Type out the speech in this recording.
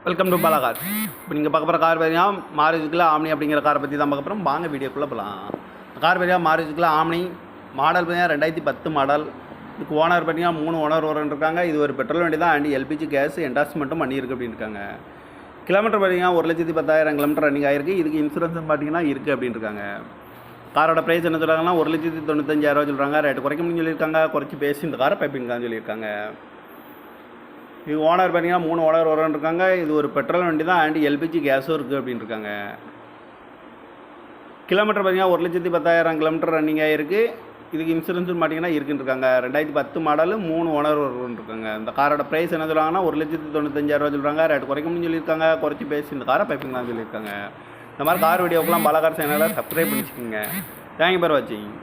Welcome to Bala car. இப்போ நீங்கள் பார்க்க போகிற கார் பார்த்தீங்கன்னா மாருதிக்குள்ள ஆம்னி அப்படிங்கிற காரை பற்றி தான் பார்க்க போகிறோம். வாங்க வீடியோக்குள்ளே போகலாம். கார் பார்த்தீங்கன்னா மாருதிக்குள்ள ஆம்னி மாடல் பார்த்தீங்கன்னா 2010 மாடல். இதுக்கு ஓனர் பார்த்தீங்கன்னா 3 ஓனர் இருக்காங்க. இது ஒரு பெட்ரோல் வண்டி தான். அண்ட் எல்பிஜி கேஸ் என்டாஸ்மெண்ட்டும் பண்ணியிருக்கு அப்படின்னு இருக்காங்க. கிலோமீட்டர் பார்த்தீங்கன்னா 1,10,000 கிலோமீட்டர் ரன்னிங் ஆகிருக்கு. இதுக்கு இன்சூரன்ஸ் பார்த்தீங்கன்னா இருக்குது அப்படின்னு இருக்காங்க. காரோட ப்ரைஸ் என்ன சொல்கிறாங்கன்னா 1,95,000 சொல்கிறாங்க. ரேட்டு குறைக்க முடியும்னு சொல்லியிருக்காங்க. குறைச்சி பேசி இந்த காரை பைப்பிங்கான்னு சொல்லியிருக்காங்க. இது ஓனர் பார்த்தீங்கன்னா 3 ஓனர் இருக்காங்க. இது ஒரு பெட்ரோல் வண்டி தான். அண்ட் எல்பிஜி கேஸும் இருக்குது அப்படின்னு இருக்காங்க. கிலோமீட்டர் பார்த்தீங்கன்னா 1,10,000 கிலோமீட்டர் ரன்னிங் ஆகிருக்கு. இதுக்கு இன்சூரன்ஸும் பார்த்தீங்கன்னா இருக்குன்னு இருக்காங்க. 2010 மாடல் 3 ஓனர் இருக்காங்க. இந்த காரோட ப்ரைஸ் என்ன சொல்கிறாங்கன்னா 1,95,000 சொல்கிறாங்க. ரேட்டு குறைக்க முடியும்னு சொல்லியிருக்காங்க. குறைச்சி பேசி இந்த காரை பைப்பிங் தான் சொல்லியிருக்காங்க. இந்த மாதிரி கார் வீடியோக்கெல்லாம் பாலா கார் சேனலை சப்ஸ்கிரைப் பண்ணிச்சுக்கோங்க. தேங்க்யூ ஃபார் வாட்சிங்.